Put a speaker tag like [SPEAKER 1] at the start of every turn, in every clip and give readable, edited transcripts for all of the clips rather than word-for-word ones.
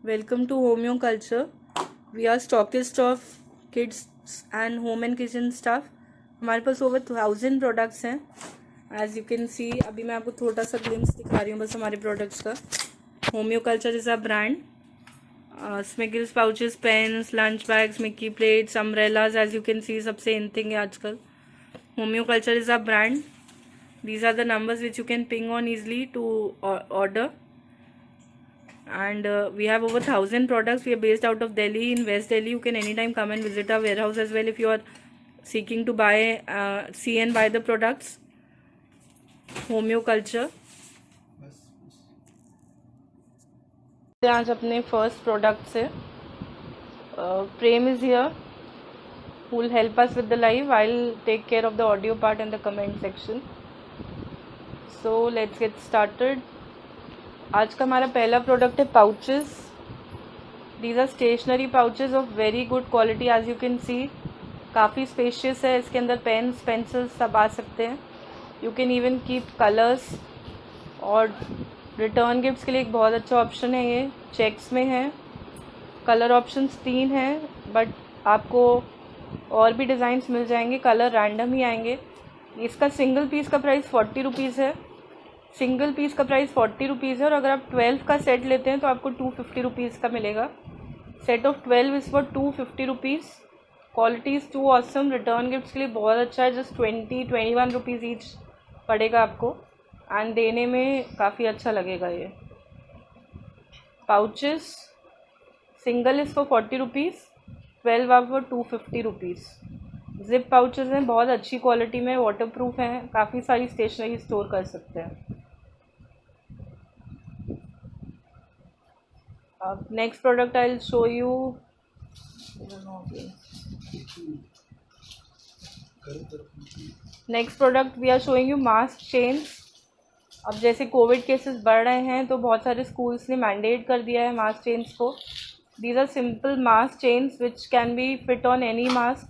[SPEAKER 1] Welcome to Homeo Culture. We are stockist of kids and home and kitchen stuff. हमारे पास over 1000 products हैं. As you can see, अभी मैं आपको थोड़ा सा glimpse दिखा रही हूँ बस हमारे products का. Homeo Culture is a brand. Smiggles pouches, pens, lunch bags, Mickey plates, umbrellas. As you can see, सबसे in thing है आजकल. Homeo Culture is a brand. These are the numbers which you can ping on easily to order. And we have over 1000 products. We are based out of Delhi, in West Delhi. You can anytime come and visit our warehouse as well if you are seeking to buy see and buy the products. Homeo Culture. आज अपने first product से Prem is here who will help us with the live. I'll take care of the audio part and the comment section. So let's get started. आज का हमारा पहला product है pouches. These are stationery pouches of very good quality. As you can see काफ़ी spacious है. इसके अंदर pens pencils सब आ सकते हैं. You can even keep colours. और रिटर्न गिफ्ट्स के लिए एक बहुत अच्छा ऑप्शन है. ये चेक्स में है. कलर ऑप्शंस 3 हैं बट आपको और भी डिज़ाइंस मिल जाएंगे. कलर रैंडम ही आएंगे. इसका सिंगल पीस का प्राइस 40 रुपीज़ है. सिंगल पीस का प्राइस 40 रुपीज़ है. और अगर आप 12 का सेट लेते हैं तो आपको 250 रुपीज़ का मिलेगा. Set of 12 is for 250 rupees. Quality is too awesome. Return gifts के लिए बहुत अच्छा है. जस्ट 21 रुपीज़ ईच पड़ेगा आपको. एंड देने में काफ़ी अच्छा लगेगा. ये pouches single is for 40 rupees. 12 आप फॉर 250 रुपीज़. जिप पाउचेस हैं. बहुत अच्छी क्वालिटी में. वाटर प्रूफ हैं. काफ़ी सारी स्टेशनरी स्टोर कर सकते हैं. अब next product I will show you. Next product we are showing you mask chains. अब जैसे कोविड केसेस बढ़ रहे हैं तो बहुत सारे स्कूल्स ने मैंडेट कर दिया है मास्क चेन्स को. These are simple mask chains which can be fit on any mask.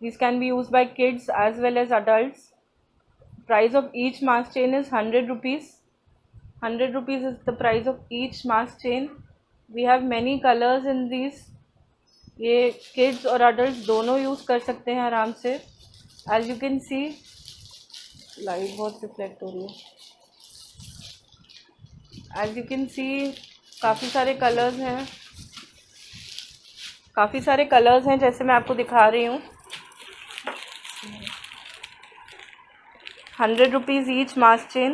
[SPEAKER 1] These can be used by kids as well as adults. Price of each mask chain is 100 rupees. 100 rupees is the price of each mask chain. We have many colors in these. ये kids और adults दोनों use कर सकते हैं आराम से. As you can see, light बहुत reflect हो रही है. As you can see, काफ़ी सारे कलर्स हैं. काफ़ी सारे कलर्स हैं जैसे मैं आपको दिखा रही हूँ. 100 rupees each mask chain.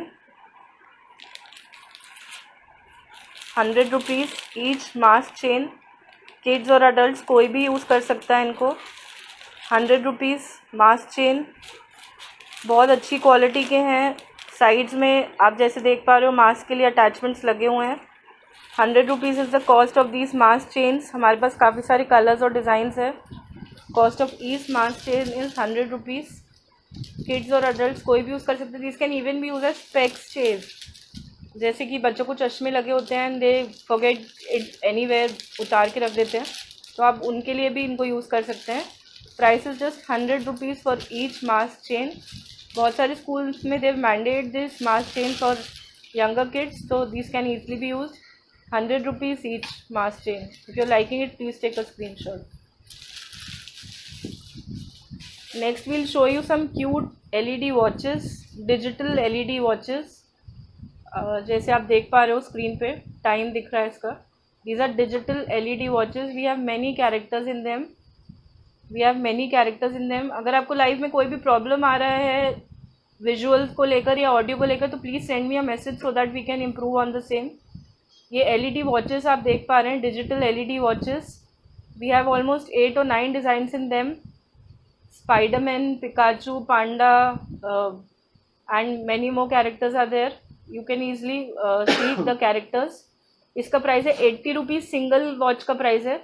[SPEAKER 1] 100 rupees each mask chain. Kids और अडल्ट कोई भी यूज़ कर सकता है इनको. 100 रुपीज़ मास्क चेन. बहुत अच्छी क्वालिटी के हैं. साइड्स में आप जैसे देख पा रहे हो मास्क के लिए अटैचमेंट्स लगे हुए हैं. 100 rupees is the cost of these mask chains. हमारे पास काफ़ी सारे कलर्स और डिज़ाइंस है. Cost of each mask chain is 100 rupees. Kids और अडल्ट कोई भी यूज़ कर सकते हैं. दिस कैन इवन भी यूज एज स्पेक्स चेज. जैसे कि बच्चों को चश्मे लगे होते हैं and they forget it anywhere, उतार के रख देते हैं, तो आप उनके लिए भी इनको यूज़ कर सकते हैं. Price is just 100 rupees for each mask chain. बहुत सारे स्कूल्स में they mandate this mask chain for younger kids, तो this can easily be use. 100 rupees each mask chain. If you are liking it please take a screenshot. Next we'll show you some cute LED watches, digital LED watches. जैसे आप देख पा रहे हो screen पे time दिख रहा है इसका. These are digital LED watches. We have many characters in them. अगर आपको लाइव में कोई भी प्रॉब्लम आ रहा है विजुअल्स को लेकर या ऑडियो को लेकर तो please send me a message so that we can improve on the same. ये LED वॉचेस आप देख पा रहे हैं, digital LED watches. We have almost 8 or 9 designs in them. Spider-Man, Pikachu, Panda, and many more characters are there. You can easily see the characters. इसका price है 80 rupees. Single watch का price है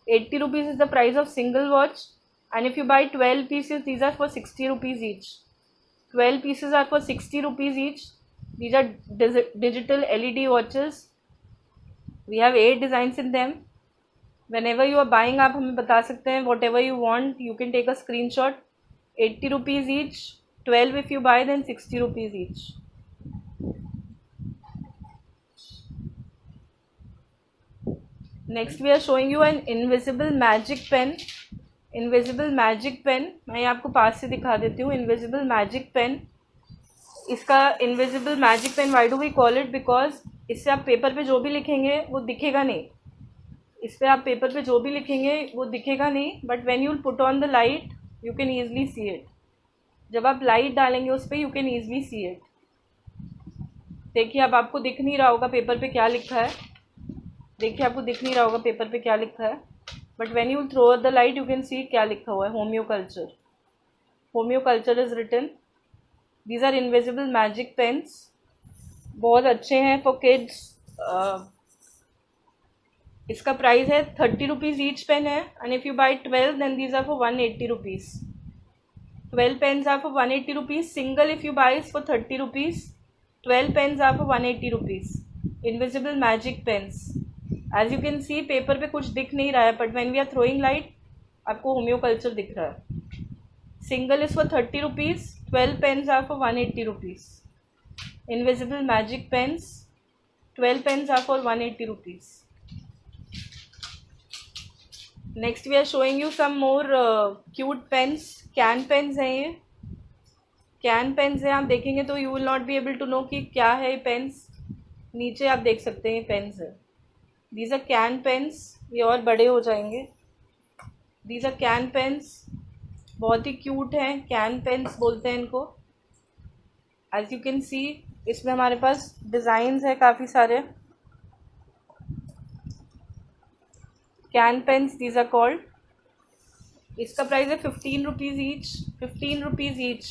[SPEAKER 1] 80 rupees. Is the price of single watch. And if you buy 12 pieces, these are for 60 rupees each. 12 pieces are for 60 rupees each. These are digital LED watches. We have 8 designs in them. Whenever you are buying आप हमें बता सकते हैं. whatever you want you can take a screenshot. 80 rupees each. 12 if you buy, then 60 rupees each. Next we are showing you an invisible magic pen. Invisible magic pen मैं आपको पास से दिखा देती हूँ. इनविजिबल मैजिक पेन, इसका invisible magic pen why do we call it, because इससे आप पेपर पे जो भी लिखेंगे वो दिखेगा नहीं. इस पर आप पेपर पे जो भी लिखेंगे वो दिखेगा नहीं, but when you put on the light you can easily see it. जब आप लाइट डालेंगे उस पर you can easily see it. देखिए अब आपको दिख नहीं रहा होगा पेपर पे क्या लिखा है. देखिए आपको दिख नहीं रहा होगा पेपर पे क्या लिखा है, but when you throw the light you can see क्या लिखा हुआ है. होम्यो कल्चर. होम्यो culture is written. These are invisible magic pens. बहुत अच्छे हैं फॉर किड्स. इसका प्राइस है 30 रुपीज़ ईच पेन है, and if you buy 12 then these are for 180 rupees. 12 pens are for 180 rupees. Single if you buy for 30 rupees. 12 pens are for 180 rupees. Invisible magic pens. As you can see paper पे कुछ दिख नहीं रहा है, but when we are throwing light आपको होम्यो culture दिख रहा है. Single is for 30 rupees. 12 pens are for 180 rupees. Invisible magic pens. 12 pens are for 180 rupees. Next we are showing you some more cute pens. Can pens हैं ये. Can pens हैं. आप देखेंगे तो you will not be able to know कि क्या है ये पेन्स. नीचे आप देख सकते हैं ये पेन्स है. These are can pens. ये और बड़े हो जाएंगे. These are can pens. बहुत ही क्यूट हैं. कैन पेन्स बोलते हैं इनको. एज यू कैन सी इसमें हमारे पास डिज़ाइंस है काफ़ी सारे. Can pens these are called. इसका प्राइस है 15 rupees each. 15 rupees each.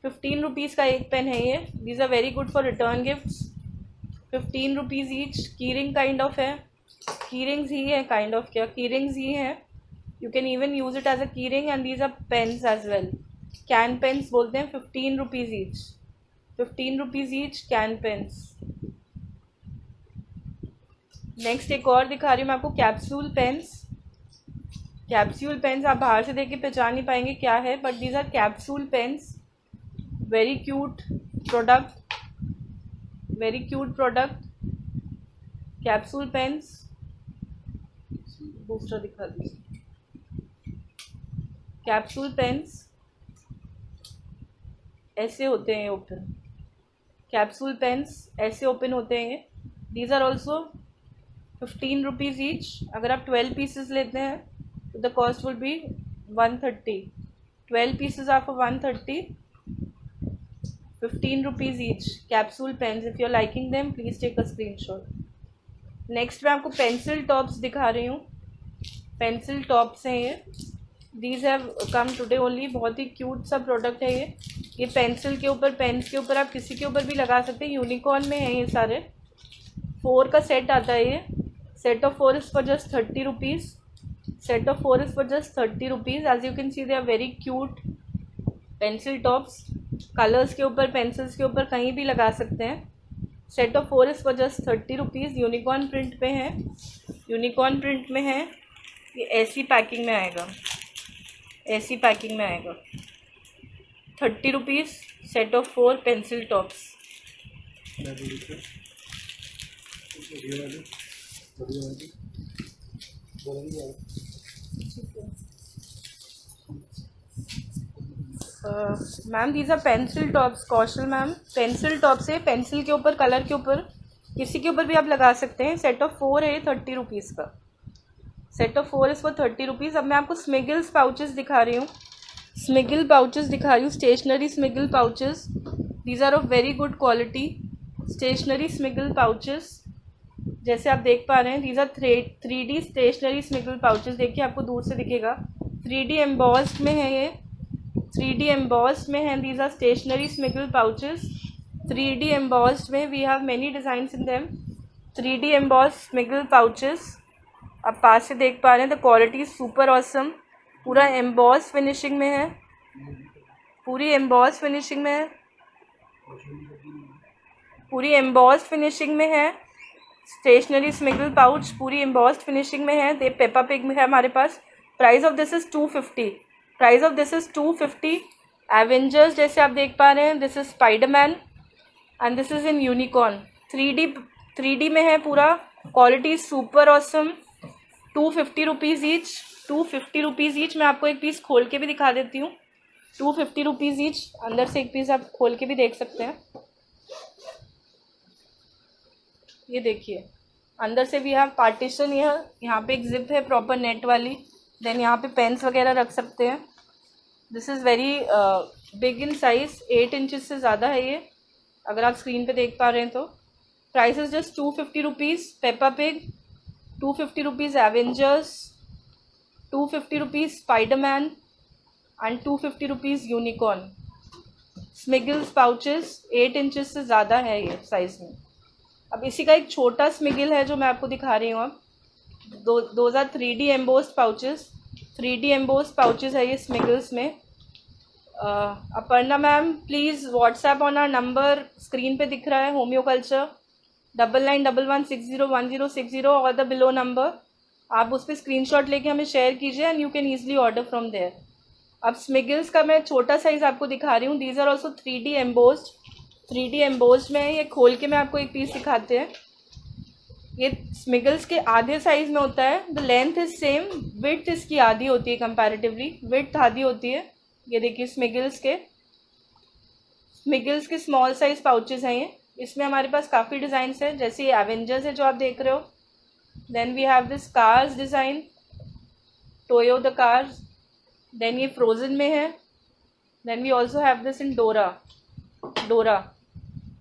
[SPEAKER 1] 15 rupees का एक पेन है ये. These are very good for return gifts. 15 rupees each. Keyring kind of है. कीरिंग्स ही है काइंड ऑफ. क्या कीरिंग्स ही है. You can even use it as a keyring, and these are pens as well. Can pens बोलते हैं. 15 rupees each. 15 rupees each can pens. Next एक और दिखा रही हूँ मैं आपको. Capsule pens. कैप्सूल पेन्स आप बाहर से देख के पहचान नहीं पाएंगे क्या है, but these are capsule pens. Very cute product. Very cute product. Capsule pens. दूसरा दिखा दीजिए. कैप्सूल पेन्स ऐसे होते हैं ओपन. कैप्सूल पेन्स ऐसे ओपन होते हैं. These are also 15 rupees each. अगर आप 12 पीसेस लेते हैं तो the cost will be 130. 12 pieces are for 130. 15 rupees each. Capsule pens. If you are liking them please take a screenshot. Next मैं आपको पेंसिल टॉप्स दिखा रही हूँ. पेंसिल टॉप्स हैं ये. These have come today only. बहुत ही क्यूट सा प्रोडक्ट है ये. ये पेंसिल के ऊपर, पेन्स के ऊपर, आप किसी के ऊपर भी लगा सकते हैं. यूनिकॉर्न में है ये सारे. 4 का सेट आता है ये. Set of 4 is for just 30 rupees. Set of 4 is for just 30 rupees. As you can see they are very cute pencil tops. Colours के ऊपर, पेंसिल्स के ऊपर कहीं भी लगा सकते हैं. Set of 4 is for just 30 rupees. Unicorn print पे है. यूनिकॉर्न प्रिंट में है. ये ऐसी पैकिंग में आएगा. ऐसी पैकिंग में आएगा. 30 rupees. Set of 4 pencil tops. Ma'am these are pencil tops. Kaushal ma'am. Pencil top से पेंसिल के ऊपर, कलर के ऊपर, किसी के ऊपर भी आप लगा सकते हैं. सेट ऑफ 4 है 30 रुपीज़ का. Set of 4 is for 30 rupees. अब मैं आपको स्मिगल्स पाउचेस दिखा रही हूँ. स्मिगल पाउचेस दिखा रही हूँ. Stationery Smiggle pouches. These are of very good quality. Stationery Smiggle pouches जैसे आप देख पा रहे हैं. These are 3D stationery Smiggle pouches. देखिए आपको दूर से दिखेगा. 3D एम्बॉस्ड में है ये. 3D एम्बॉस्ड में है. These are stationery Smiggle pouches. 3D embossed में we have many designs in them. 3D embossed Smiggle pouches आप पास से देख पा रहे हैं. The quality is super awesome. पूरा एम्बॉस्ड फिनिशिंग में है. पूरी एम्बॉस्ड फिनिशिंग में है. पूरी एम्बॉस्ड फिनिशिंग में है. स्टेशनरी स्मिगल पाउच पूरी एम्बॉस्ड फिनिशिंग में है. दे पेपा पिग में है हमारे पास. Price of this is 250. Price of this is 250. Avengers जैसे आप देख पा रहे हैं. This is Spiderman and this is in unicorn. 3D में है पूरा. Quality super awesome, 250 rupees each, 250 rupees each. मैं आपको एक पीस खोल के भी दिखा देती हूँ, 250 रुपीज़ ईच। अंदर से एक पीस आप खोल के भी देख सकते हैं। ये देखिए अंदर से भी यहाँ पार्टीशन, यहाँ पे एक जिप है प्रॉपर नेट वाली। देन यहाँ पे पेन्स वगैरह रख सकते हैं। This is very big in size, 8 inches से ज़्यादा है ये, अगर आप स्क्रीन पे देख पा रहे हैं तो। Price is just 250 rupees Peppa Pig, 250 rupees Avengers, 250 rupees Spiderman and 250 rupees unicorn. Smiggles pouches 8 inches से ज़्यादा है ये साइज़ में। अब इसी का एक छोटा स्मिगल है जो मैं आपको दिखा रही हूँ। अब those are 3D embossed pouches, 3D embossed pouches है ये स्मिगल्स में। Aparna ma'am please WhatsApp on our number, screen पे दिख रहा है, होम्यो कल्चर 9911601060 और द बिलो नंबर। आप उस पर स्क्रीनशॉट लेके हमें शेयर कीजिए and you can easily order from there. अब स्मिगल्स का मैं छोटा साइज़ आपको दिखा रही हूँ। These are also 3D embossed, 3D embossed में। ये खोल के मैं आपको एक पीस दिखाते हैं। ये स्मिगल्स के आधे साइज़ में होता है। The length is same, width इसकी आधी होती है, कंपैरेटिवली विड्थ आधी होती है। ये देखिए स्मिगल्स के स्मॉल साइज पाउचेस हैं ये। इसमें हमारे पास काफ़ी डिज़ाइंस हैं, जैसे ये एवेंजर्स है जो आप देख रहे हो। Then we have this cars design, Toyo the cars. Then ये फ्रोज़न में है। Then we also have this in Dora.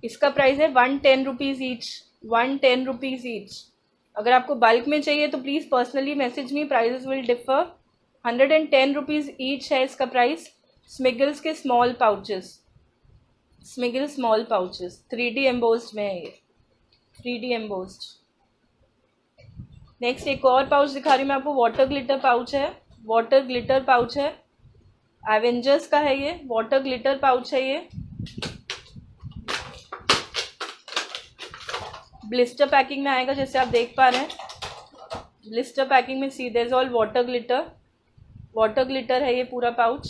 [SPEAKER 1] इसका प्राइस है 110 रुपीज़ ईच, 110 रुपीज़ ईच। अगर आपको बल्क में चाहिए तो please personally message me, prices will differ. 110 rupees each है इसका प्राइस। स्मिगल्स के small pouches, Smiggle small pouches 3D embossed में है ये, 3D एम्बोस्ड। नेक्स्ट एक और पाउच दिखा रही हूँ मैं आपको, वाटर ग्लिटर पाउच है, वाटर ग्लिटर पाउच है। एवेंजर्स का है ये, वाटर ग्लिटर पाउच है ये। ब्लिस्टर पैकिंग में आएगा, जैसे आप देख पा रहे हैं। ब्लिस्टर पैकिंग में सी देयर ऑल वाटर ग्लिटर है ये पूरा पाउच।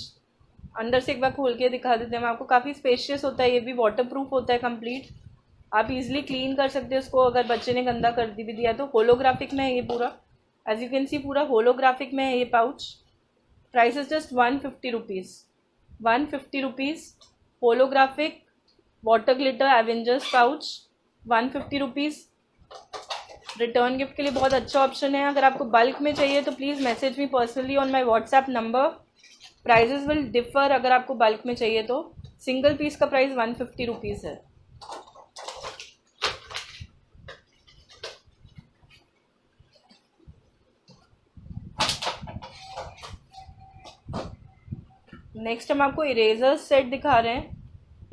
[SPEAKER 1] अंदर से एक बार खोल के दिखा देते हैं मैं आपको। काफ़ी स्पेशियस होता है ये भी, वाटर प्रूफ होता है कंप्लीट। आप इजीली क्लीन कर सकते हो इसको, अगर बच्चे ने गंदा कर भी दिया तो। होलोग्राफिक में है ये पूरा, एज यू कैन सी पूरा होलोग्राफिक में है ये pouch. Price is just 150 rupees, 150 rupees. Holographic water glitter Avengers pouch 150 rupees. Return gift के लिए बहुत अच्छा ऑप्शन है। अगर आपको बल्क में चाहिए तो please message me personally on my WhatsApp number. Prices will differ अगर आपको बल्क में चाहिए तो। सिंगल पीस का प्राइस 150 रुपीज़ है। नेक्स्ट हम आपको इरेजर सेट दिखा रहे हैं।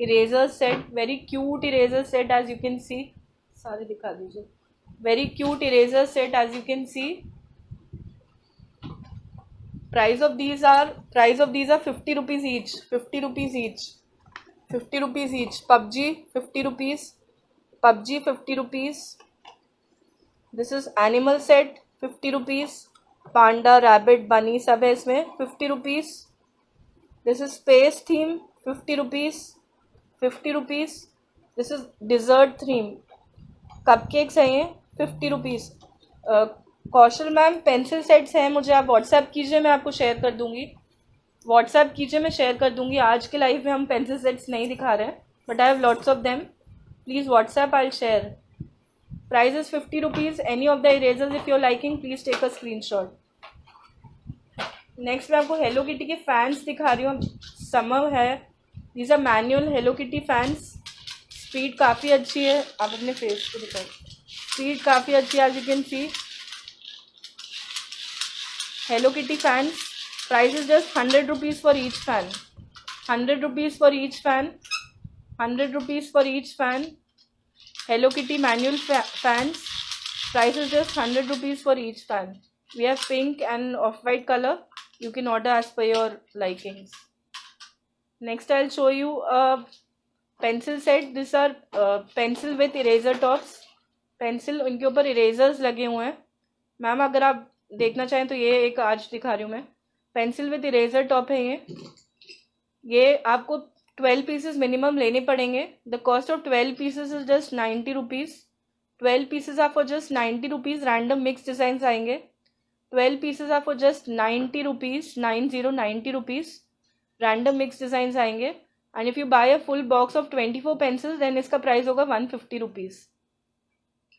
[SPEAKER 1] Eraser set, very cute eraser set as you can see. सारे दिखा दीजिए। Very cute eraser set as you can see. Price of these are 50 rupees each, 50 rupees each, 50 rupees each. PUBG 50 rupees, PUBG 50 rupees. This is animal set 50 rupees. Panda, rabbit, bunny सब है इसमें, 50 rupees. This is space theme 50 rupees, 50 rupees. This is dessert theme, cupcakes हैं ये 50 rupees. Kaushal ma'am pencil sets हैं, मुझे आप WhatsApp कीजिए, मैं आपको शेयर कर दूंगी। व्हाट्सएप कीजिए, मैं शेयर कर दूंगी। आज के लाइव में हम पेंसिल सेट्स नहीं दिखा रहे हैं, but I have lots of them. Please WhatsApp, I will share. Price is 50 rupees. Any of the erasers if you liking please take a screenshot. Next मैं आपको हेलो किटी के fans दिखा रही हूँ। समर है, these are manual hello kitty fans. Speed काफ़ी अच्छी है, आप अपने फेस को दिखाओ। स्पीड काफ़ी अच्छी है, as you can see. Hello kitty fans, price is just 100 rupees for each fan, 100 rupees for each fan, 100 rupees for each fan. Hello kitty manual fans, price is just 100 rupees for each fan. We have pink and of white colour, you can order as per your likings. Next I'll show you a pencil set. These are pencil with eraser tops. Pencil, उनके ऊपर erasers लगे हुए हैं। Ma'am अगर आप देखना चाहें तो ये एक आज दिखा रही हूँ मैं। पेंसिल विद इरेजर टॉप है ये आपको 12 पीसेस मिनिमम लेने पड़ेंगे। The cost of 12 pieces is just 90 rupees. 12 pieces are for just 90 rupees. Random mix design आएंगे. 12 pieces are for just 90 rupees. 90 rupees. Random mix design आएंगे. And if you buy a full box of 24 pencils then इसका price होगा 150 rupees.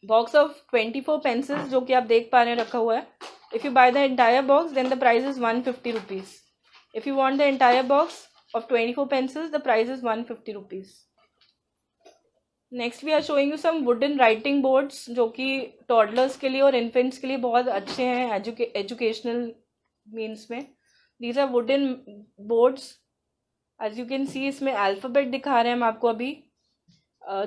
[SPEAKER 1] Box of 24 pencils जो कि आप देख पा रहे हैं रखा हुआ है. If you buy the entire box then the price is 150 rupees. If you want the entire box of 24 pencils, the price is 150 rupees. Next we are showing you some wooden writing boards जो कि toddlers के लिए और infants के लिए बहुत अच्छे हैं educational means में. These are wooden boards. As you can see इसमें alphabet दिखा रहे हैं हम आपको अभी.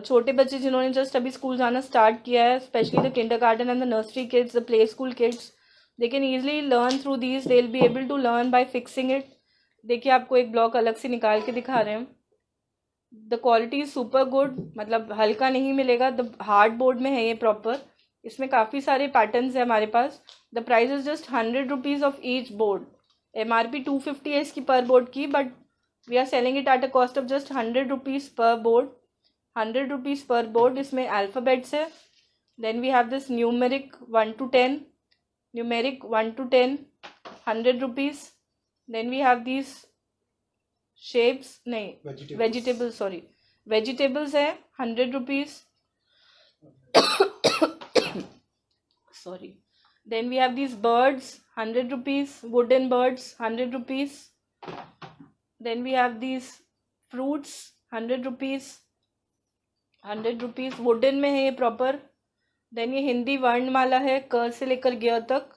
[SPEAKER 1] छोटे बच्चे जिन्होंने जस्ट अभी स्कूल जाना स्टार्ट किया है, specially the kindergarten and the nursery kids, the play school kids, they can easily learn through these. They'll be able to learn by fixing it. देखिए आपको एक ब्लॉक अलग से निकाल के दिखा रहे हैं. The quality is super good, मतलब हल्का नहीं मिलेगा. द हार्ड बोर्ड में है ये प्रॉपर. इसमें काफ़ी सारे पैटर्न्स है हमारे पास. The price is just 100 rupees of each board. MRP 250 है इसकी पर बोर्ड की, but we are selling it at a cost of just 100 rupees per board. 100 rupees per board. इसमें अल्फ़ाबेट्स है. Then we have this numeric 1 to 10. Numeric 1 to 10, 100 rupees. Then we have these shapes, नहीं vegetables, sorry, vegetables है 100 rupees. Sorry. Then we have these birds 100 rupees. Wooden birds 100 rupees. Then we have these fruits 100 rupees. 100 rupees. Wooden में है ये proper. Then ये हिंदी वर्णमाला है क से लेकर ग तक.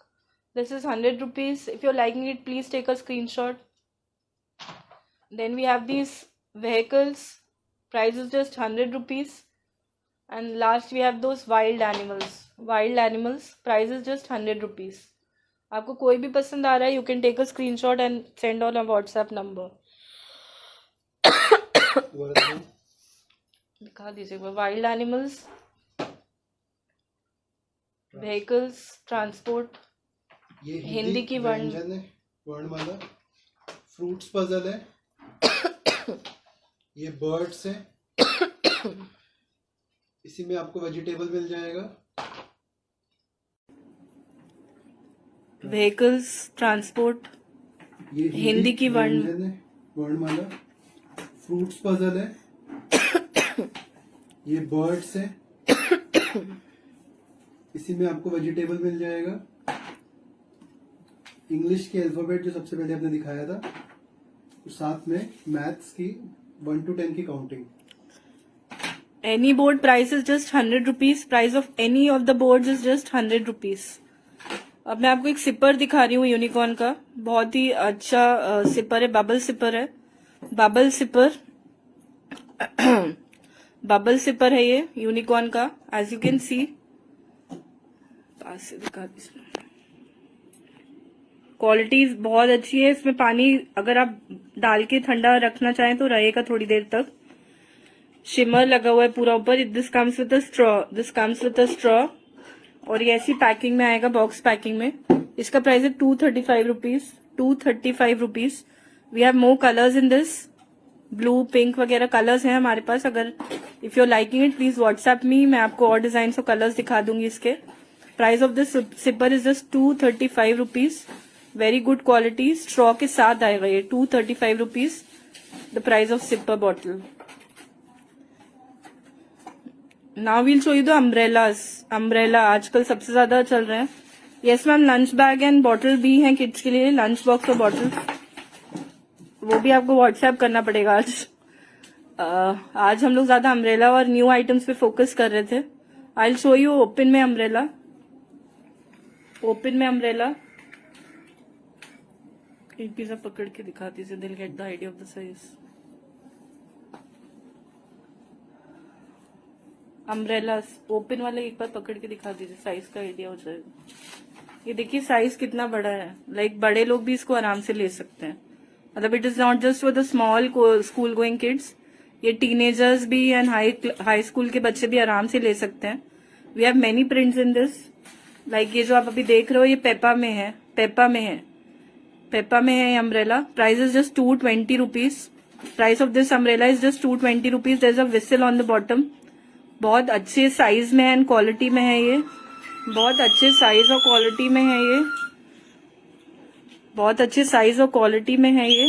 [SPEAKER 1] This is 100 rupees. If you're liking it, please take a screenshot. Then we have these vehicles. Price is just 100 rupees. And last we have those wild animals. Wild animals. Price is just 100 rupees. आपको कोई भी पसंद आ रहा है, you can take a screenshot and send on a WhatsApp number. दिखा दीजिए. Wild animals, vehicles, transport.
[SPEAKER 2] ये
[SPEAKER 1] हिंदी की
[SPEAKER 2] वर्णमाला. फ्रूट्स पजल है. ये बर्ड्स है. इसी में आपको वेजिटेबल मिल जाएगा.
[SPEAKER 1] Vehicles, transport.
[SPEAKER 2] ये
[SPEAKER 1] हिंदी की
[SPEAKER 2] वर्णमाला. फ्रूट्स पजल है. ये बर्ड्स है. इसी में आपको वेजिटेबल मिल जाएगा. इंग्लिश के अल्फाबेट जो सबसे पहले आपने दिखाया था, और साथ में मैथ्स की 1 to 10 की counting.
[SPEAKER 1] Any board price is just 100 rupees. Price of any of the board is just 100 rupees. अब मैं आपको एक सिपर दिखा रही हूँ यूनिकॉर्न का. बहुत ही अच्छा सिपर है. बबल सिपर है. बबल सिपर बबल सिपर है ये यूनिकॉर्न का. एज यू कैन सी, पास से दिखा दीजिए. क्वालिटी बहुत अच्छी है. इसमें पानी अगर आप डाल के ठंडा रखना चाहें तो रहेगा थोड़ी देर तक. शिमर लगा हुआ है पूरा ऊपर. This comes with a straw. और ये ऐसी पैकिंग में आएगा, बॉक्स पैकिंग में. इसका प्राइस है 235 rupees. 235 rupees. We have more colours in this. Blue, pink वगैरह कलर्स हैं हमारे पास. अगर if you are liking it please WhatsApp me. मैं आपको और डिजाइन और कलर्स दिखा दूंगी इसके. Price of this sipper is just 235 rupees. Very good quality. Straw के साथ आएगा ये. 235 rupees the price of sipper bottle. Now we'll show you the umbrellas. Umbrella आजकल सबसे ज्यादा चल रहे हैं. Yes ma'am, lunch bag and bottle भी हैं किड्स के लिए. लंच बॉक्स और बॉटल वो भी आपको व्हाट्सएप करना पड़ेगा. आज हम लोग ज्यादा अम्ब्रेला और न्यू आइटम्स पे फोकस कर रहे थे. आई विल शो यू ओपन में अम्ब्रेला. ओपन में अम्ब्रेला एक पिज्जा पकड़ के दिखा दीजिए. दिल get the idea of the size. Umbrella open वाले एक बार पकड़ के दिखा दीजिए, साइज का आइडिया हो जाएगा. ये देखिए साइज कितना बड़ा है. लाइक बड़े लोग भी इसको आराम से ले सकते हैं. मतलब it is not just for the small school going kids. ये टीनेजर्स भी एंड हाई स्कूल के बच्चे भी आराम से ले सकते हैं. We have many prints in this. Like ये जो आप अभी देख रहे हो ये पेपा में है. पेपा में है. पेपा में है ये umbrella. Price is just 220 rupees. Price of this umbrella is just 220 rupees. There is a whistle on the bottom. बहुत अच्छे साइज में है एंड क्वालिटी में है ये, बहुत अच्छे साइज और क्वालिटी में है ये, बहुत अच्छे साइज और क्वालिटी में है ये।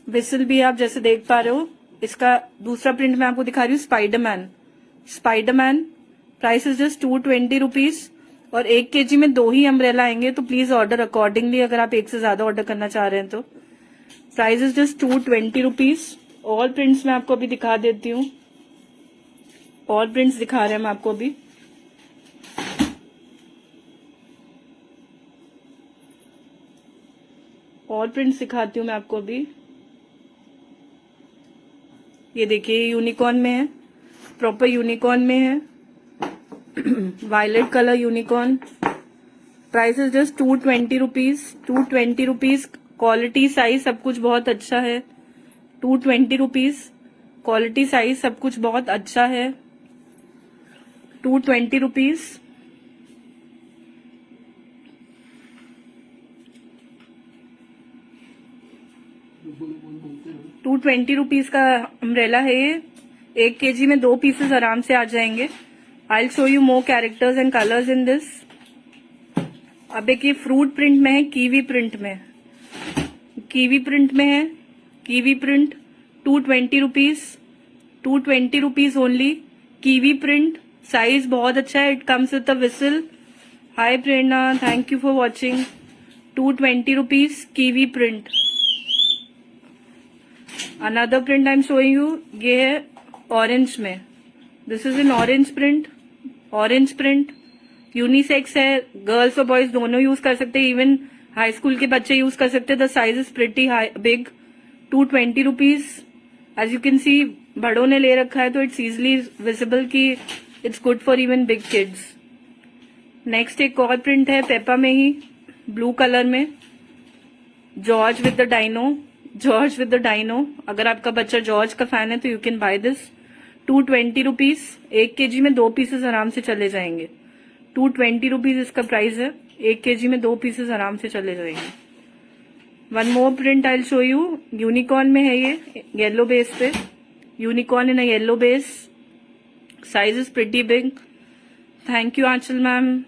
[SPEAKER 1] विसल भी आप जैसे देख पा रहे हो। इसका दूसरा प्रिंट मैं आपको दिखा रही हूँ, Spiderman. Spiderman price is just 220 rupees और 1 kg में 2 ही अम्ब्रेला आएंगे, तो प्लीज ऑर्डर अकॉर्डिंगली अगर आप एक से ज्यादा ऑर्डर करना चाह रहे हैं तो। Price is just 220 rupees. और प्रिंट्स मैं आपको अभी दिखा देती हूँ, और प्रिंट्स दिखा रहे हैं हम आपको अभी। और प्रिंट्स दिखाती हूँ मैं आपको अभी। ये देखिए यूनिकॉर्न में है, प्रॉपर यूनिकॉर्न में है, violet colour unicorn. Price is just 220 rupees. 220 rupees. Quality size सब कुछ बहुत अच्छा है। 220 रुपीज। क्वालिटी साइज सब कुछ बहुत अच्छा है। 220 रुपीज। 220 रुपीज का अम्ब्रेला है ये। 1 kg में 2 पीसेस आराम से आ जाएंगे। आई show you more characters and colours in this. अब एक ये फ्रूट प्रिंट में है, कीवी प्रिंट में, कीवी प्रिंट में है, kiwi print 220 rupees. 220 rupees only. Kiwi print, size बहुत अच्छा है। It comes with a whistle. Hi Prerna, thank you for watching. 220 rupees kiwi print. Another print I am showing you, ये है orange में। This is in orange print. Orange print unisex है, girls और boys दोनों use कर सकते हैं, even high school के बच्चे यूज कर सकते हैं। The size is pretty high big. 220 rupees. As you can see बड़ों ने ले रखा है तो इट्स इजिली विजिबल कि it's good for even big kids. Next एक और प्रिंट है पेपा में ही, ब्लू कलर में, George with the dino. George with the dino. अगर आपका बच्चा जॉर्ज का फैन है तो you can buy this. 220 rupees. 1 kg में 2 पीसेस आराम से चले जाएंगे। 220 रुपीज इसका प्राइस है। 1 kg में 2 पीसेस आराम से चले जाएंगे। One more print I show you. Unicorn में है ये, येलो बेस पे। Unicorn in a yellow base. Size is pretty big. Thank you Aanchal ma'am.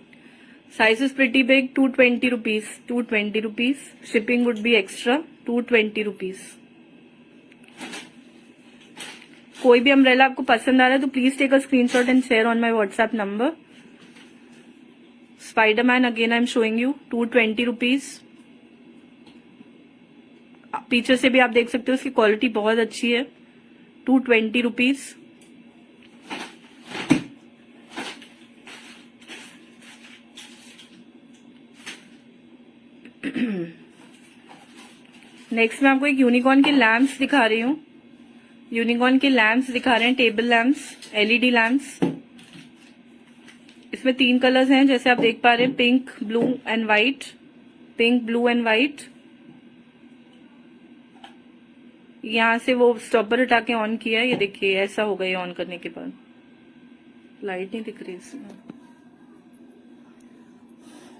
[SPEAKER 1] Size is pretty big. 220 rupees. 220 rupees. Shipping would be extra. 220 rupees. कोई भी umbrella आपको पसंद आ रहा है तो please take a screenshot and share on my WhatsApp number. Spiderman again I am showing you. 220 rupees. पीछे से भी आप देख सकते हो इसकी क्वालिटी बहुत अच्छी है। 220 रुपीज। नेक्स्ट मैं आपको एक यूनिकॉर्न के लैम्प्स दिखा रही हूँ। यूनिकॉर्न के लैम्प्स दिखा रहे हैं, टेबल लैम्प्स, एलईडी लैम्प्स। इसमें 3 कलर्स हैं जैसे आप देख पा रहे हैं, pink, blue and white. Pink, blue and white. यहाँ से वो स्टॉपर हटा के ऑन किया है, ये देखिए ऐसा होगा ये ऑन करने के बाद। लाइट नहीं दिख रही इसमें।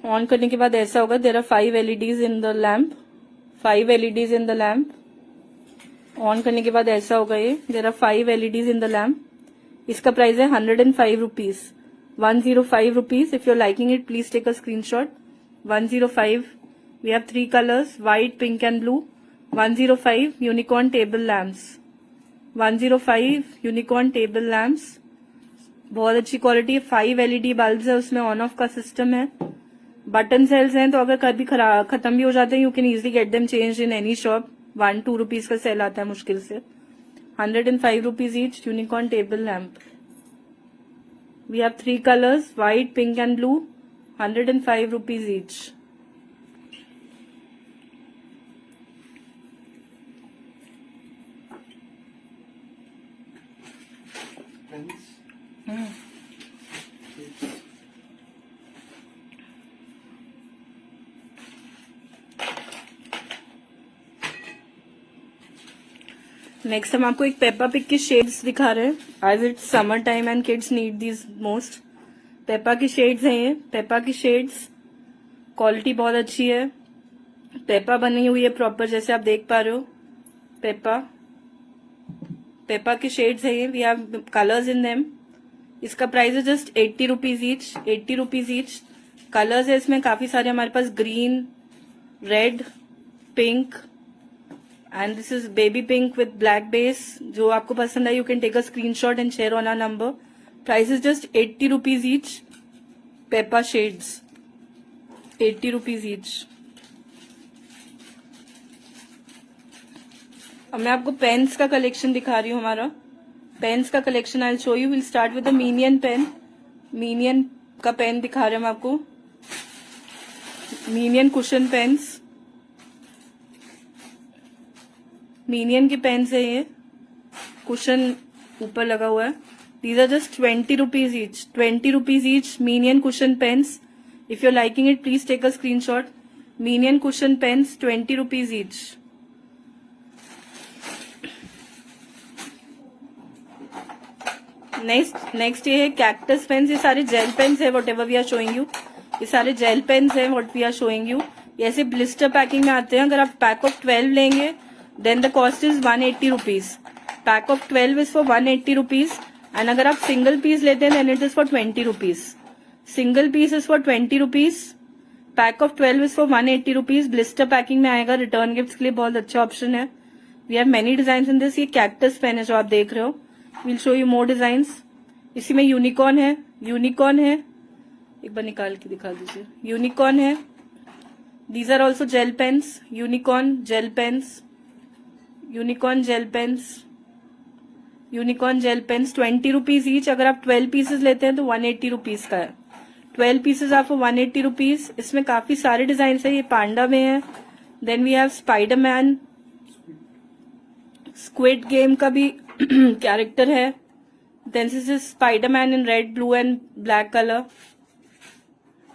[SPEAKER 1] ऑन करने के बाद ऐसा होगा। There are 5 LEDs in the lamp. 5 LEDs in the lamp. On करने के बाद ऐसा होगा ये। There are 5 LEDs in the lamp. इसका प्राइस है 105 rupees. 105 rupees. If you are liking it please take a screenshot. 105। We have 3 colours, white, pink and blue. 105 unicorn table lamps. 105 unicorn table lamps. बहुत अच्छी quality है। 5 LED bulbs है उसमें, on off का system है। Button cells हैं तो अगर कभी खत्म भी हो जाते हैं you can easily get them change in any shop. 1-2 rupees का सेल आता है मुश्किल से। 105 rupees each unicorn table lamp. We have 3 colours, white, pink and blue. 105 rupees each. Next हम आपको एक पेपा पिग के शेड्स दिखा रहे हैं। As it's summer time and kids need these most. Peppa की शेड्स हैं ये। पेपा की शेड्स, क्वालिटी बहुत अच्छी है। पेपा बनी हुई है प्रॉपर जैसे आप देख पा रहे हो। पेपा की शेड्स है ये। We have colours in them. इसका प्राइस है just 80 rupees each, 80 rupees each. Colours है इसमें काफी सारे हमारे पास, green, red, pink and this is baby pink with black base. जो आपको पसंद है you can take a screenshot and share on our number. Price is just 80 rupees each. Peppa shades 80 rupees each. अब मैं आपको पेन्स का collection दिखा रही हूँ। हमारा पेन्स का collection I will show you. Will start with the Minion pen. Minion का पेन दिखा रहे हैं हम आपको। मीनियन कुशन पेन्स, मीनियन के पेन्स है ये, कुशन ऊपर लगा हुआ है। These are just 20 rupees each, 20 rupees each Minion cushion pens. If you are liking it please take a screenshot. Minion cushion pens 20 rupees each. Next ये है कैक्टस पेन्स। ये सारे जेल पेन्स है, whatever we are showing you. ये सारे gel pens है what we are showing you. ये ऐसे ब्लिस्टर पैकिंग में आते हैं। अगर आप पैक ऑफ 12 लेंगे then the cost is 180 rupees. Pack of 12 is for 180 rupees and अगर आप सिंगल पीस लेते हैं then it is for 20 rupees. Single piece is for 20 rupees. Pack of 12 is for 180 rupees. Blister packing में आएगा। Return gift के लिए बहुत अच्छा ऑप्शन है। We have many design in this. ये कैक्टस पेन है जो आप देख रहे हो। Will show you more designs. इसी में यूनिकॉर्न है, यूनिकॉर्न है, एक बार निकाल के दिखा दीजिए। यूनिकॉर्न है। These are also gel pens. Unicorn gel pens, unicorn gel pens, unicorn gel pens 20 rupees each. अगर आप 12 पीसेज लेते हैं तो 180 रुपीज का है। 12 पीसेज आपको 180 रुपीज। इसमें काफी सारे डिजाइन है। ये पांडा में है। Then we have Spiderman, Squid Game का भी कैरेक्टर है। Then this is Spiderman in red, blue and black colour.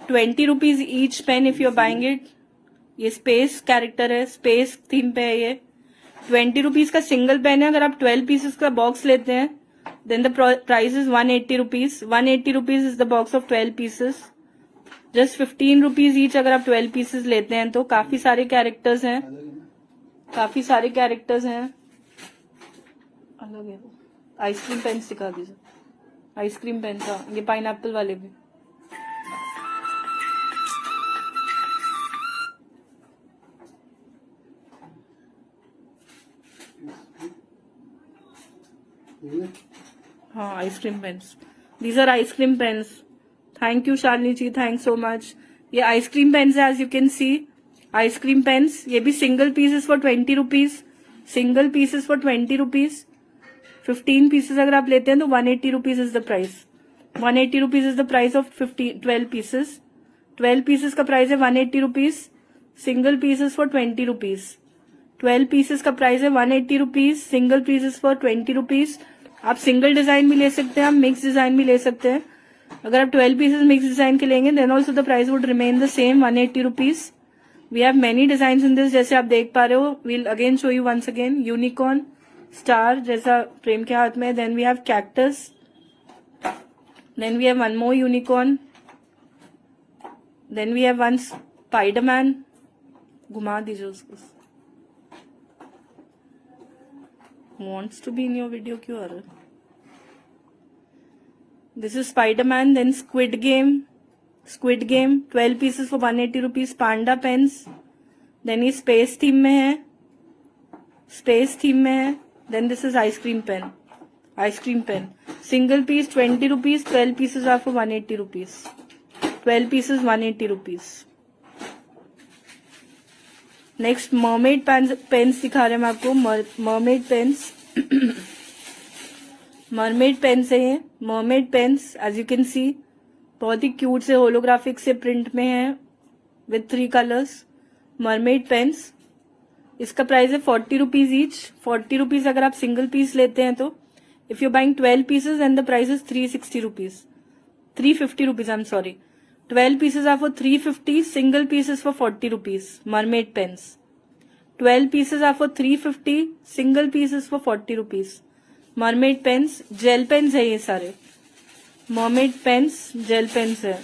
[SPEAKER 1] 20 rupees each pen if you are buying it. ये स्पेस कैरेक्टर है, स्पेस थीम पे है ये। 20 रुपीज का सिंगल पेन है। अगर आप 12 पीसेस का बॉक्स लेते हैं then the price is 180 rupees. 180 rupees is the box of 12 pieces. Just 15 rupees each अगर आप 12 पीसेस लेते हैं तो। काफी सारे कैरेक्टर्स हैं, काफी सारे कैरेक्टर्स हैं। अलग है। आइसक्रीम पेन्स दिखा दीजिए। आइसक्रीम पेन था ये, पाइनएप्पल वाले भी। हाँ ice cream pens. These are ice cream pens. Thank you Shalini ji, thank so much. ये आइसक्रीम पेन्स है as you can see. Ice cream pens ये भी single pieces for 20 rupees. Single pieces for 20 rupees. 15 pieces अगर आप लेते हैं तो 180 rupees is the price. 180 rupees is the price of 12 pieces. 12 pieces का प्राइस है 180 rupees. Single pieces for 20 rupees. 12 pieces का प्राइस है 180 rupees. Single pieces for 20 rupees. आप सिंगल डिजाइन भी ले सकते हैं, आप मिक्स डिजाइन भी ले सकते हैं। अगर आप 12 पीसेस मिक्स डिजाइन के लेंगे then also the price would remain the same 180 rupees. We have many design in this जैसे आप देख पा रहे हो। We'll again show you once again. Unicorn, star जैसा प्रेम के हाथ में। Then we have cactus. Then we have one more unicorn. Then we have one Spiderman. घुमा दीजिए उसको। wants to be in your video क्यों आ रहा है? This is Spider-Man. Then Squid Game. Squid Game 12 pieces for 180 rupees. Panda pens. Then ये space theme में है. Space theme में है. Then this is ice cream pen. Ice cream pen. Single piece 20 rupees. 12 pieces are for 180 rupees. 12 pieces 180 rupees. Next mermaid pens दिखा रहे हैं हम आपको। Mermaid pens. मरमेड पेन्स है ये। Mermaid pens as you can see बहुत ही cute से होलोग्राफिक से प्रिंट में है विथ 3 कलर्स। Mermaid pens. इसका प्राइस है 40 रुपीज ईच। 40 रुपीज अगर आप सिंगल पीस लेते हैं तो। If you buying 12 pieces and the price is 360 rupees, 350 rupees. I am sorry. 12 pieces are for 350. Single piece is for 40 rupees. Mermaid pens. 12 pieces are for 350. Single piece is for 40 rupees. Mermaid pens. Gel pens है ये सारे. Mermaid pens. Gel pens है.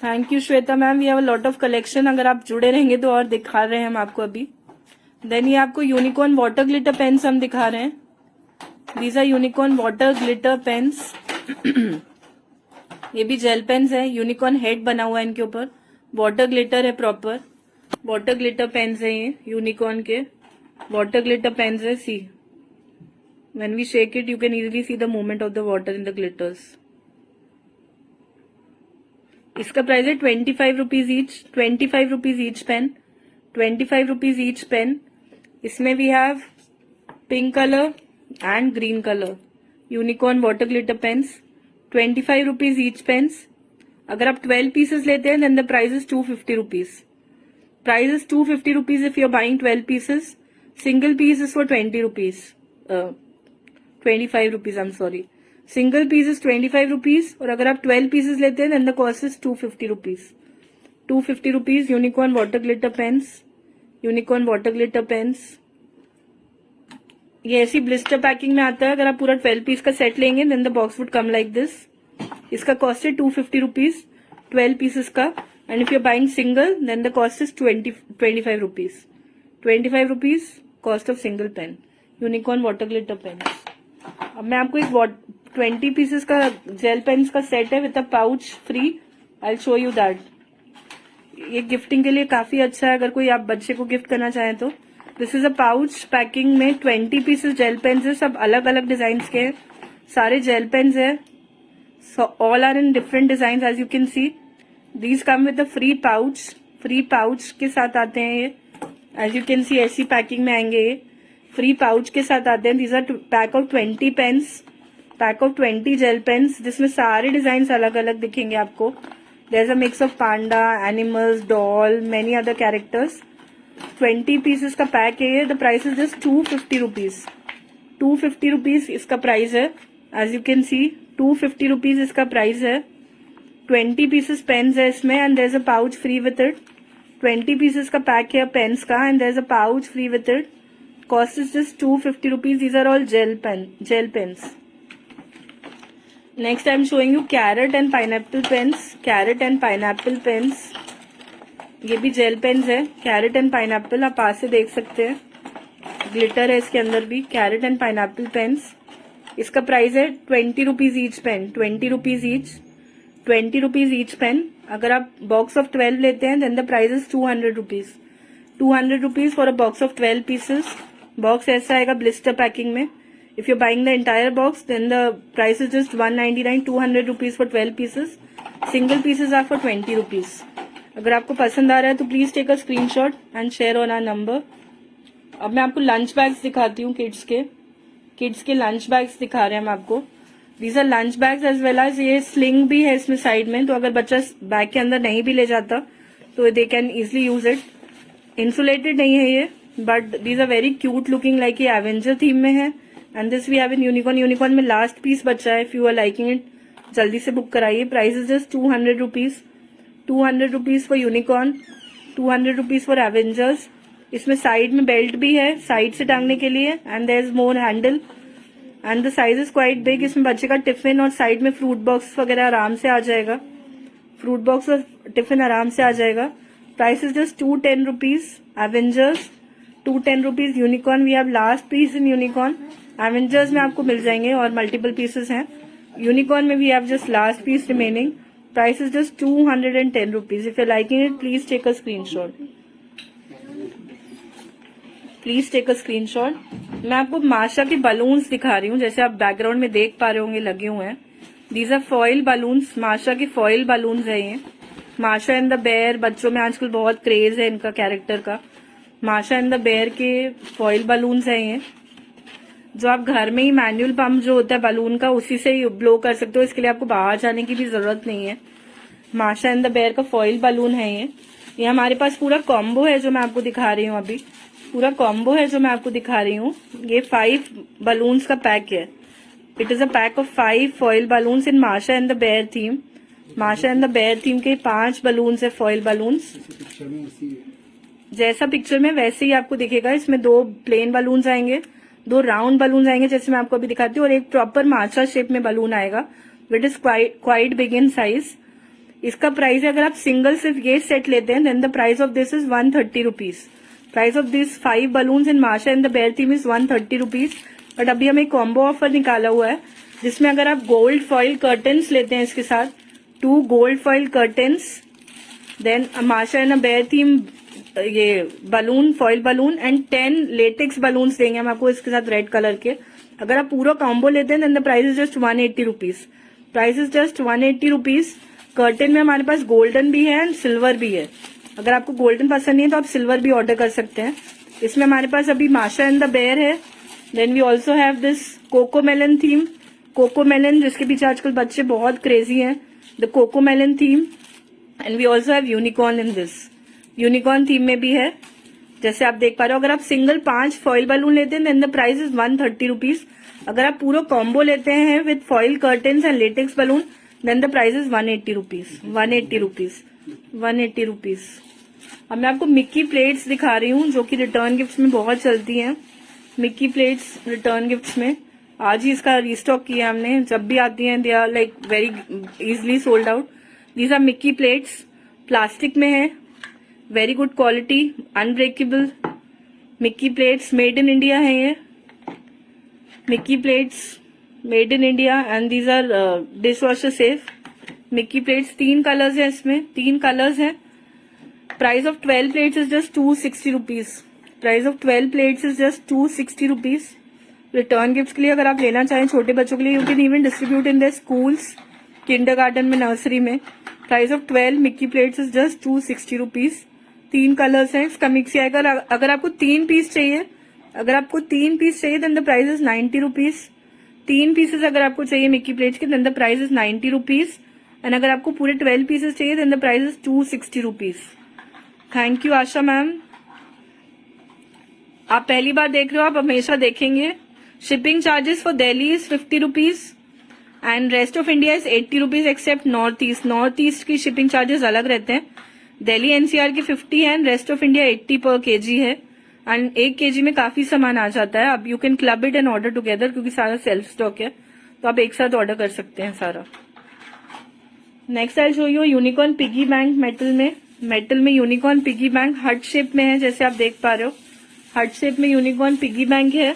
[SPEAKER 1] Thank you Shweta ma'am. We have a lot of collection. अगर आप जुड़े रहेंगे तो और दिखा रहे हैं हम आपको अभी. Then ये आपको यूनिकॉर्न वाटर ग्लिटर पेन्स हम दिखा रहे हैं. These are unicorn water glitter pens. ये भी जेल पेन्स है. यूनिकॉर्न हेड बना हुआ है इनके ऊपर. वाटर ग्लिटर है प्रॉपर. वाटर ग्लिटर पेन्स है ये यूनिकॉर्न के. वाटर ग्लिटर पेन्स है. See when we shake it you can easily see the movement of the water in the glitters. इसका प्राइस है 25 rupees each. 25 rupees each pen. 25 rupees each pen. इसमें we have pink colour and green colour. Unicorn water glitter pens. 25 rupees each pens. अगर आप 12 pieces लेते हैं then the price is 250 rupees. Price is 250 rupees if you are buying 12 pieces. Single piece is for 20 rupees. 25 rupees. I am sorry. Single piece is 25 rupees और अगर आप 12 pieces लेते हैं then the cost is 250 rupees. 250 rupees. Unicorn water glitter pens. Unicorn water glitter pens. ये ऐसी blister packing में आता है. अगर आप पूरा 12 पीस का सेट लेंगे then the box would come like this. इसका कॉस्ट है 250 रुपीज 12 पीसेस का. And if you are buying single then the cost is 25 rupees. 25 rupees cost of single pen. Unicorn water glitter pen. अब मैं आपको एक 20 pieces का gel pens का set है with a pouch free. I show you that. ये gifting के लिए काफी अच्छा है अगर कोई आप बच्चे को गिफ्ट करना चाहें तो. This is a pouch packing में 20 पीसेस जेल पेन्स है. सब अलग अलग डिजाइन के हैं. सारे जेल पेन्स है. All are in different design as you can see. These come with a free pouch. Free pouch के साथ आते हैं ये. एज यू कैन सी ऐसी पैकिंग में आएंगे ये. फ्री पाउच के साथ आते हैं. These are pack of 20 pens. Pack of 20 gel pens जिसमें सारे डिजाइन अलग अलग दिखेंगे आपको. There is a mix of panda, animals, doll, many other characters. 20 pieces का पैक है ये. The price is just 250 rupees. 250 rupees इसका प्राइस है. As you can see 250 rupees इसका प्राइस है. 20 पीसेस पेन्स है इसमें and there is a pouch free with it. 20 pieces का पैक है पेन्स का and there is a pouch free with it. Cost is just 250 rupees. These are all gel pens. Next I am showing you carrot and pineapple pens. Carrot and pineapple pens. ये भी gel pens है. Carat and pineapple आप पास से देख सकते हैं. Glitter है इसके अंदर भी. Carrot and pineapple pens. इसका प्राइस है 20 rupees each pen. 20 rupees each. 20 rupees each pen. अगर आप बॉक्स ऑफ 12 लेते हैं then the price is 200 rupees. 200 rupees for a box of 12 pieces. Box ऐसा आएगा ब्लिस्टर पैकिंग में. If you buying the entire box then the price is just 199. 200 rupees for 12 pieces. Single pieces are for 20 rupees. अगर आपको पसंद आ रहा है तो please take a screenshot and share on our number. अब मैं आपको लंच बैग्स दिखाती हूँ. किड्स के लंच बैग्स दिखा रहे हैं हम आपको. These are lunch bags as well as ये स्लिंग भी है इसमें साइड में. तो अगर बच्चा बैग के अंदर नहीं भी ले जाता तो they can easily use it. Insulated नहीं है ये but these are very cute looking. Like ये एवेंजर थीम में है. And this we have in unicorn. Unicorn में लास्ट पीस बचा है. If you are liking it जल्दी से बुक कराइए. Price is just 200 rupees. 200 rupees for unicorn. 200 rupees for Avengers. इसमें साइड में बेल्ट भी है साइड से टांगने के लिए and there is more handle and the size is quite big. इसमें बच्चे का टिफिन और साइड में फ्रूट बॉक्स वगैरह आराम से आ जाएगा. फ्रूट बॉक्स और टिफिन आराम से आ जाएगा. Price is just 210 rupees. Avengers 210 rupees. Unicorn we have last piece in unicorn. Avengers में आपको मिल जाएंगे और मल्टीपल पीसेस हैं. यूनिकॉर्न में we have just last piece remaining. Price is just 210 rupees. If you liking it please take a screenshot. Please take a screenshot. मैं आपको माशा के बलून्स दिखा रही हूँ. जैसे आप बैकग्राउंड में देख पा रहे होंगे लगे हुए हैं. These are foil balloons. Masha के फॉइल बलून्स है ये. माशा एंड द बेयर. बच्चों में आजकल बहुत क्रेज है इनका कैरेक्टर का. माशा एंड द बेयर के फॉइल बलून्स है ये. जो आप घर में ही मैनुअल पंप जो होता है बलून का उसी से ही ब्लो कर सकते हो. इसके लिए आपको बाहर जाने की भी जरूरत नहीं है. माशा एंड द बेयर का फॉइल बलून है ये हमारे पास पूरा कॉम्बो है जो मैं आपको दिखा रही हूँ अभी. पूरा कॉम्बो है जो मैं आपको दिखा रही हूँ. ये 5 बलून्स का पैक है. It is a pack of 5 foil balloons in Masha and the bear theme. Masha and the bear theme के 5 बलून्स है फॉइल बलून्स. जैसा पिक्चर में वैसे ही आपको दिखेगा. इसमें 2 प्लेन बलून्स आएंगे, 2 राउंड बलून्स आएंगे जैसे मैं आपको अभी दिखाती हूँ और एक प्रॉपर माशा शेप में बलून आएगा it is quite big in size. इसका प्राइस है अगर आप सिंगल सिर्फ ये सेट लेते हैं then the price of this is 130 rupees. Price of this 5 balloons in Masha and the bear theme is 130 rupees. But अभी हमें कॉम्बो ऑफर निकाला हुआ है जिसमें अगर आप गोल्ड फॉइल कर्टन्स लेते हैं इसके साथ 2 गोल्ड फॉइल कर्टन्स, देन माशा एंड बेयर थीम ये balloon, foil balloon and 10 latex balloons देंगे हम आपको इसके साथ रेड कलर के। अगर आप पूरा कॉम्बो लेते हैं then the price is just 180 rupees. Price is just 180 rupees. Curtain में हमारे पास गोल्डन भी है एंड सिल्वर भी है। अगर आपको गोल्डन पसंद नहीं है तो आप सिल्वर भी ऑर्डर कर सकते हैं। इसमें हमारे पास अभी माशा एंड द बेयर है। Then we also have this Cocomelon theme, Cocomelon जिसके पीछे आजकल बच्चे बहुत क्रेजी हैं, the Cocomelon theme. And we also have unicorn in this, unicorn theme में भी है जैसे आप देख पा रहे हो। अगर आप सिंगल 5 फॉइल बलून लेते हैं then the price is 130 rupees. अगर आप पूरा कॉम्बो लेते हैं with foil curtains and latex balloon then the price is 180 rupees, 180 rupees, 180 rupees. अब मैं आपको मिक्की प्लेट्स दिखा रही हूँ जो कि रिटर्न गिफ्ट्स में बहुत चलती हैं। मिक्की प्लेट्स रिटर्न गिफ्ट्स में आज ही इसका रिस्टॉक किया हमने, जब भी आती हैं they are like very easily sold out. These are Mickey plates, plastic में है, very good quality, unbreakable Mickey plates, made in India है ये Mickey plates, made in India and these are dishwasher safe Mickey plates. 3 colours है इसमें, 3 colours है। Price of 12 plates is just 260 rupees. Price of 12 plates is just 260 rupees. Return gift के लिए अगर आप लेना चाहें छोटे बच्चों के लिए, you can even distribute in the schools, kindergarten में, नर्सरी में। Price of 12 Mickey plates is just 260 rupees. 3 colours हैं, इसका मिक्स आएगा। अगर आपको 3 पीस चाहिए, अगर आपको 3 पीस चाहिए then the price is 90 rupees. 3 pieces अगर आपको चाहिए मिक्की प्लेट्स के then the price is 90 rupees. And अगर आपको पूरे 12 पीसेस चाहिए then the price is 260 rupees. Thank you Asha ma'am. आप पहली बार देख रहे हो, आप हमेशा देखेंगे। Shipping charges for Delhi is 50 rupees and rest of India is 80 rupees except north east. North east की शिपिंग चार्जेस अलग रहते हैं। दिल्ली एनसीआर के 50 है एंड रेस्ट ऑफ इंडिया 80 पर केजी है। एंड 1 केजी में काफी सामान आ जाता है। अब you can club it and order together क्योंकि सारा सेल्फ स्टॉक है, तो आप एक साथ ऑर्डर कर सकते हैं सारा। Next I show you unicorn piggy bank metal में। मेटल में unicorn piggy bank heart shape में है जैसे आप देख पा रहे हो। हार्ट शेप में यूनिकॉर्न पिगी बैंक है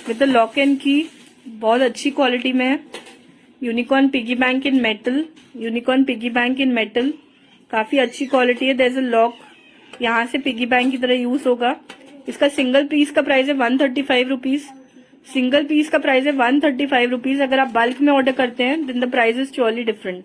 [SPEAKER 1] विद द लॉक एंड की, बहुत अच्छी क्वालिटी में है। यूनिकॉर्न पिगी बैंक इन मेटल, यूनिकॉर्न पिगी बैंक इन मेटल, काफी अच्छी क्वालिटी है। देयर इज अ लॉक, यहाँ से पिगी बैंक की तरह यूज होगा। इसका सिंगल पीस का प्राइस है 135 रुपीज। सिंगल पीस का प्राइस है 135 रुपीज। अगर आप बल्क में ऑर्डर करते हैं then the price is surely different.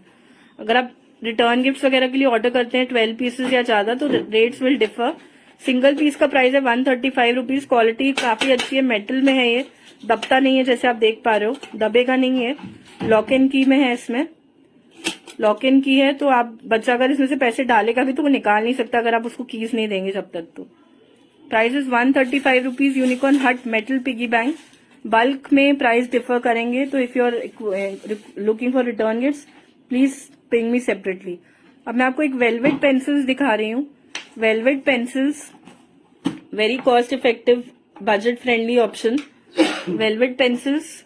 [SPEAKER 1] अगर आप रिटर्न गिफ्ट्स वगैरह के लिए ऑर्डर करते हैं 12 पीसेस या ज्यादा तो rates will differ. Single piece का प्राइस है 135 रुपीज। क्वालिटी काफी अच्छी है, मेटल में है ये, दबता नहीं है जैसे आप देख पा रहे हो, दबेगा नहीं है। लॉक एंड की में है, इसमें लॉक एंड की है तो आप बच्चा अगर इसमें से पैसे डालेगा भी तो वो निकाल नहीं सकता अगर आप उसको कीज नहीं देंगे जब तक। तो price is 135 rupees. Unicorn hut metal piggy bank. Bulk में प्राइस डिफर करेंगे, तो if you are looking for return gifts please ping me separately. अब मैं आपको एक वेलवेट पेंसिल्स दिखा रही हूँ। Velvet pencils, very cost effective, budget friendly option. Velvet pencils,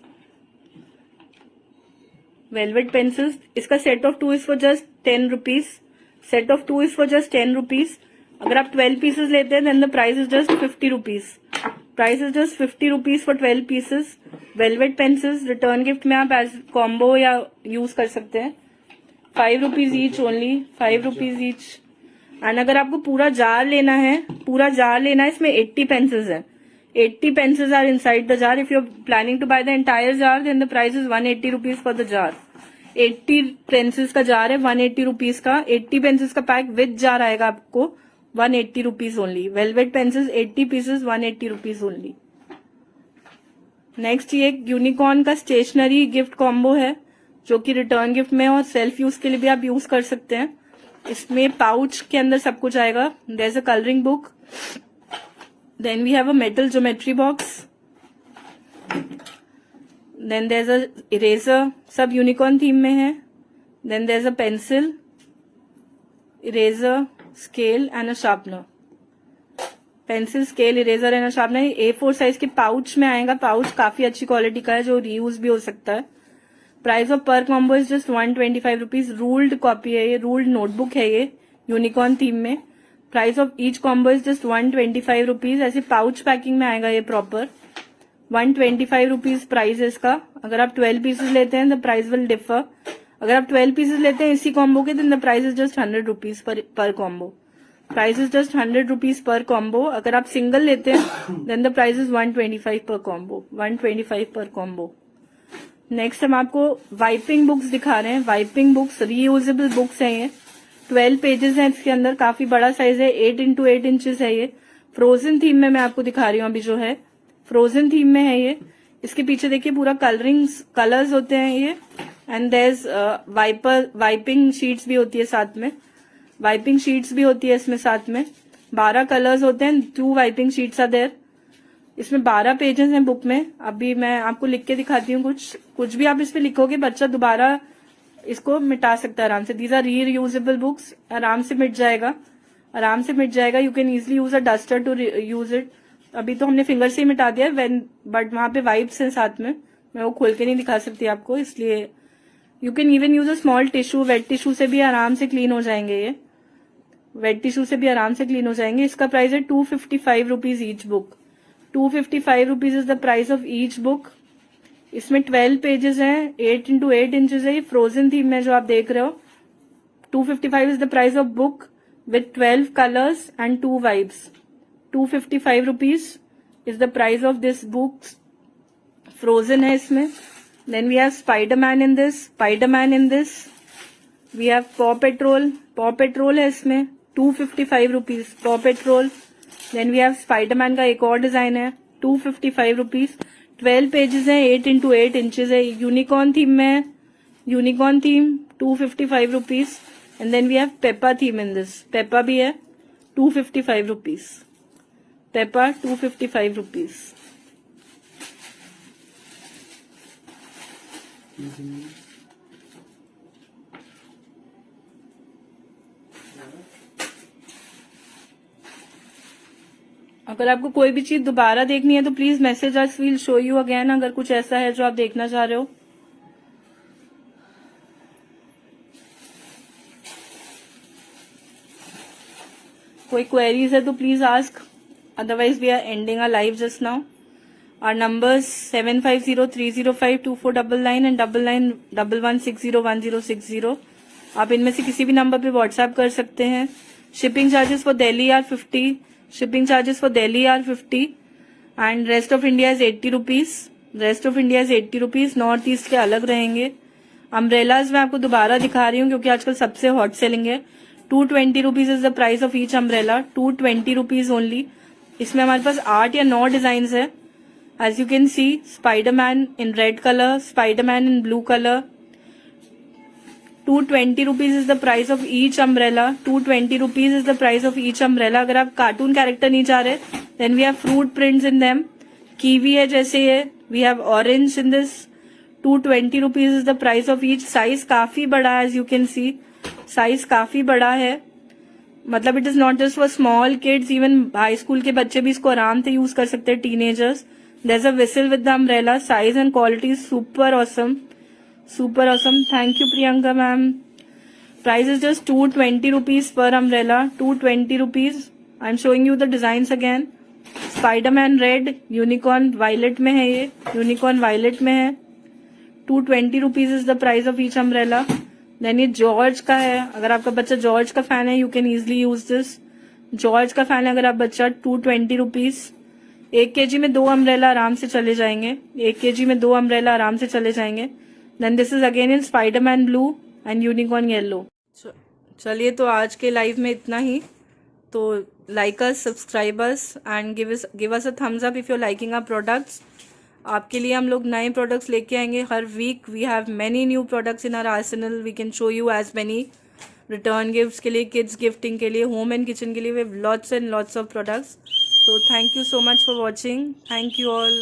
[SPEAKER 1] velvet pencils, इसका set of 2 is for just 10 rupees. Set of 2 is for just 10 rupees. अगर आप 12 पीसेस लेते हैं then the price is just 50 rupees. Price is just 50 rupees for 12 pieces. Velvet pencils return gift में आप as combo या use कर सकते हैं। 5 rupees each only, 5 rupees each. And अगर आपको पूरा जार लेना है, पूरा जार लेना है, इसमें 80 पेंसिल्स है। 80 pencils are inside the jar. If you're planning to buy the entire jar, then the price is 180 rupees for the jar. 80 pencils का जार है 180 रुपीज का। 80 pencils का पैक विद जार आएगा आपको 180 rupees only. Velvet pencils 80 pieces 180 rupees only. Next ये एक unicorn का stationery gift combo है जो कि रिटर्न गिफ्ट में और सेल्फ यूज के लिए भी आप यूज कर सकते हैं। इसमें पाउच के अंदर सब कुछ आएगा। There is a colouring book, then we have a metal geometry box, then there's a eraser, सब यूनिकॉर्न थीम में है। then there's a pencil, eraser, scale and a sharpener. Pencil, scale, eraser and sharpener. A4 size के pouch में आएगा। Pouch काफी अच्छी quality का है जो रीयूज भी हो सकता है। प्राइस ऑफ पर combo is just 125 rupees. Ruled copy है ये, रूल्ड नोटबुक है ये यूनिकॉर्न थीम में। Price of each combo is just 125 rupees. ऐसे पाउच पैकिंग में आएगा ये प्रॉपर। 125 रुपीज प्राइस है इसका। अगर आप 12 पीसेज लेते हैं द प्राइस विल डिफर। अगर आप 12 पीसेज लेते हैं इसी कॉम्बो के then the price is just 100 rupees per combo. Price is just 100 rupees per combo. अगर आप सिंगल लेते हैं देन द प्राइस इज 125 पर कॉम्बो। 125 पर कॉम्बो। नेक्स्ट हम आपको वाइपिंग बुक्स दिखा रहे हैं। वाइपिंग बुक्स रीयूजेबल बुक्स हैं ये। 12 पेजेस हैं इसके अंदर। काफी बड़ा साइज है। 8x8 इंचेस है ये। फ्रोजन थीम में मैं आपको दिखा रही हूँ अभी जो है। फ्रोजन थीम में है ये। इसके पीछे देखिए पूरा कलर्स होते हैं ये। And there is wiping sheets भी होती है साथ में। वाइपिंग शीट्स भी होती है इसमें साथ में। 12 कलर्स होते हैं। 2 वाइपिंग शीट्स आर देयर। इसमें 12 पेजेस हैं बुक में। अभी मैं आपको लिख के दिखाती हूँ। कुछ भी आप इस पे लिखोगे बच्चा दोबारा इसको मिटा सकता है आराम से। These are reusable books. आराम से मिट जाएगा। आराम से मिट जाएगा। You can easily use a duster to use it. अभी तो हमने फिंगर से ही मिटा दिया बट वहां पे वाइप्स हैं साथ में। मैं वो खोल के नहीं दिखा सकती आपको, इसलिए you can even use a small tissue. Wet tissue से भी आराम से क्लीन हो जाएंगे ये। वेट टिश्यू से भी आराम से क्लीन हो जाएंगे। इसका प्राइस है 255 rupees each book. 255 rupees is the price of each book. इसमें 12 पेजेस हैं। 8x8 इंचेस है। ये फ्रोजन थीम में जो आप देख रहे हो। 255 is the price of book with 12 colours and 2 wipes. 255 rupees is the price of this book. Frozen है इसमें। Then we have Spiderman in this. Spiderman in this. We have Paw Patrol. Paw Patrol है इसमें। 255 rupees Paw Patrol. Then we have Spiderman का एक और design है। 255 rupees. 12 pages है। 8x8 inches है। यूनिकॉर्न थीम में है। Unicorn theme 255 rupees. And then we have Peppa theme in this. Peppa भी है 255 रुपीज। Peppa 255 rupees. अगर आपको कोई भी चीज दोबारा देखनी है तो please message us, we'll show you again. अगर कुछ ऐसा है जो आप देखना चाह रहे हो। कोई क्वेरीज है तो please ask, otherwise we are ending our live just now. Our numbers 7503052499 and 9911601060। आप इनमें से किसी भी नंबर पे व्हाट्सएप कर सकते हैं। Shipping charges for Delhi are 50। Shipping charges for Delhi are 50 and rest of India is 80 rupees. Rest of India is 80 rupees. North East के अलग रहेंगे। अम्ब्रेलाज मैं आपको दोबारा दिखा रही हूँ क्योंकि आजकल सबसे हॉट सेलिंग है। 220 rupees is the price of each umbrella. 220 rupees only. इसमें हमारे पास 8 या 9 डिजाइन है। As you can see, Spiderman in red colour, Spiderman in blue colour. 220 rupees is the price of each umbrella. 220 rupees is the price of each umbrella. अगर आप cartoon character नहीं चाह रहे then we have fruit prints in them. Kiwi है जैसे ये। We have orange in this. 220 rupees is the price of each. Size काफी बड़ा है, as you can see size काफी बड़ा है। मतलब it is not just for small kids, even high school के बच्चे भी इसको आराम से यूज कर सकते हैं, teenagers. There's a whistle with the umbrella. Size and quality is super awesome. Super awesome. Thank you, Priyanka ma'am. Price is just 220 rupees per umbrella. 220 rupees. I'm showing you the designs again. Spider-Man red, unicorn violet में है ये. Unicorn violet में है. 220 rupees is the price of each umbrella. Then ये George का है. अगर आपका बच्चा जॉर्ज का फैन है, you can easily use this. George का फैन है अगर आप बच्चा, 220 rupees. 1 kg में 2 अम्ब्रेला आराम से चले जाएंगे। 1 kg में 2 अम्ब्रेला आराम से चले जाएंगे। Then this is again in Spiderman blue and unicorn yellow. चलिए, तो आज के लाइव में इतना ही। तो like us, subscribe us and give us a thumbs up if you liking our products. आपके लिए हम लोग नए प्रोडक्ट्स लेके आएंगे हर week. We have many new products in our arsenal. We can show you as many. Return gifts के लिए, किड्स गिफ्टिंग के लिए, होम एंड किचन के लिए, we have lots and lots of products. So thank you so much for watching. Thank you all.